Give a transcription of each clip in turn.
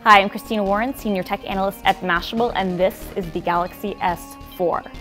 Hi, I'm Christina Warren, Senior Tech Analyst at Mashable, and this is the Galaxy S4.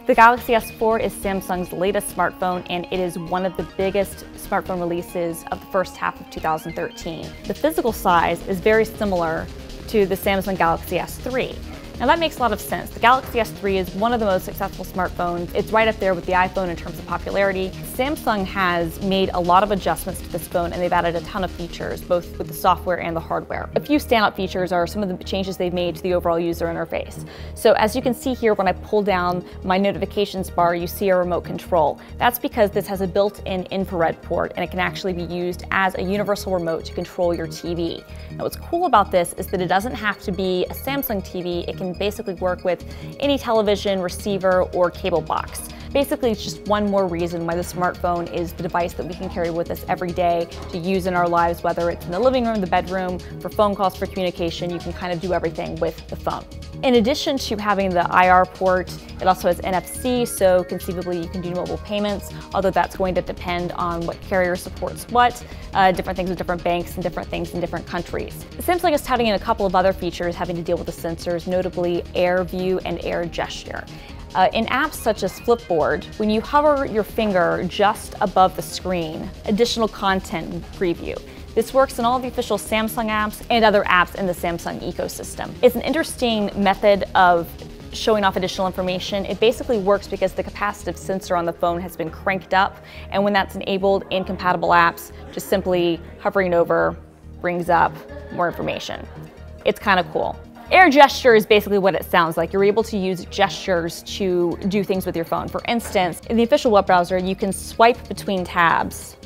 The Galaxy S4 is Samsung's latest smartphone, and it is one of the biggest smartphone releases of the first half of 2013. The physical size is very similar to the Samsung Galaxy S3. Now that makes a lot of sense. The Galaxy S3 is one of the most successful smartphones. It's right up there with the iPhone in terms of popularity. Samsung has made a lot of adjustments to this phone, and they've added a ton of features, both with the software and the hardware. A few standout features are some of the changes they've made to the overall user interface. So as you can see here, when I pull down my notifications bar, you see a remote control. That's because this has a built-in infrared port, and it can actually be used as a universal remote to control your TV. Now what's cool about this is that it doesn't have to be a Samsung TV. It can basically work with any television, receiver, or cable box. Basically, it's just one more reason why the smartphone is the device that we can carry with us every day to use in our lives, whether it's in the living room, the bedroom, for phone calls, for communication. You can kind of do everything with the phone. In addition to having the IR port, it also has NFC, so conceivably you can do mobile payments, although that's going to depend on what carrier supports what, different things with different banks and different things in different countries. Samsung is touting in a couple of other features having to deal with the sensors, notably Air View and Air Gesture. In apps such as Flipboard, when you hover your finger just above the screen, additional content preview. This works in all of the official Samsung apps and other apps in the Samsung ecosystem. It's an interesting method of showing off additional information. It basically works because the capacitive sensor on the phone has been cranked up, and when that's enabled in compatible apps, just simply hovering over brings up more information. It's kind of cool. Air Gesture is basically what it sounds like. You're able to use gestures to do things with your phone. For instance, in the official web browser, you can swipe between tabs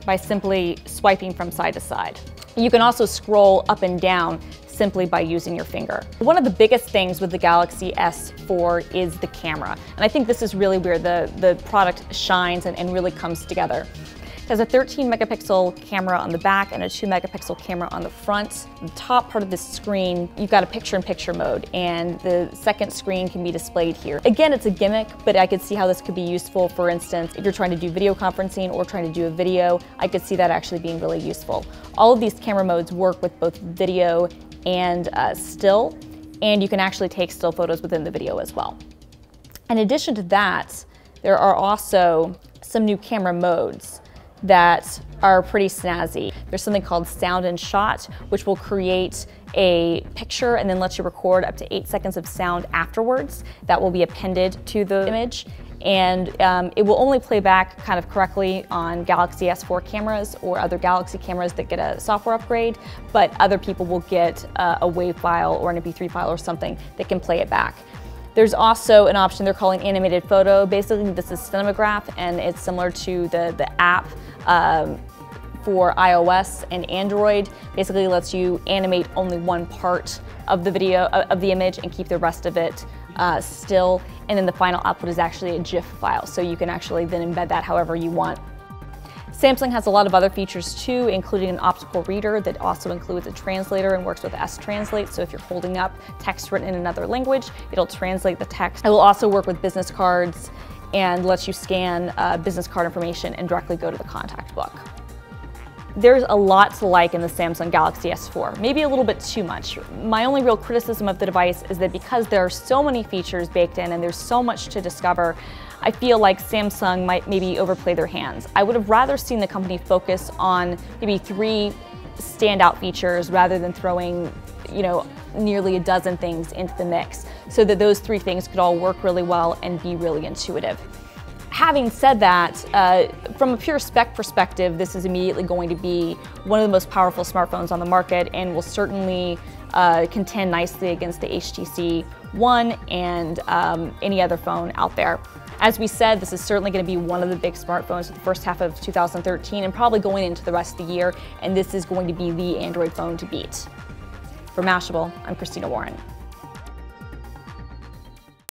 by simply swiping from side to side. You can also scroll up and down simply by using your finger. One of the biggest things with the Galaxy S4 is the camera. And I think this is really where the product shines and really comes together. It has a 13 megapixel camera on the back and a 2 megapixel camera on the front. The top part of the screen, you've got a picture-in-picture mode, and the second screen can be displayed here. Again, it's a gimmick, but I could see how this could be useful. For instance, if you're trying to do video conferencing or trying to do a video, I could see that actually being really useful. All of these camera modes work with both video and still, and you can actually take still photos within the video as well. In addition to that, there are also some new camera modes that are pretty snazzy. There's something called Sound and Shot, which will create a picture and then let you record up to 8 seconds of sound afterwards. That will be appended to the image, and it will only play back kind of correctly on Galaxy S4 cameras or other Galaxy cameras that get a software upgrade, but other people will get a WAV file or an MP3 file or something that can play it back. There's also an option they're calling animated photo. Basically, this is Cinematograph, and it's similar to the app for iOS and Android. Basically lets you animate only one part of the video, of the image, and keep the rest of it still. And then the final output is actually a GIF file, so you can actually then embed that however you want. Samsung has a lot of other features too, including an optical reader that also includes a translator and works with S-Translate. So if you're holding up text written in another language, it'll translate the text. It will also work with business cards and lets you scan business card information and directly go to the contact book. There's a lot to like in the Samsung Galaxy S4, maybe a little bit too much. My only real criticism of the device is that because there are so many features baked in and there's so much to discover, I feel like Samsung might maybe overplay their hands. I would have rather seen the company focus on maybe 3 standout features rather than throwing, nearly a dozen things into the mix, so that those 3 things could all work really well and be really intuitive. Having said that, from a pure spec perspective, this is immediately going to be one of the most powerful smartphones on the market and will certainly contend nicely against the HTC One and any other phone out there. As we said, this is certainly going to be one of the big smartphones for the first half of 2013 and probably going into the rest of the year, and this is going to be the Android phone to beat. For Mashable, I'm Christina Warren.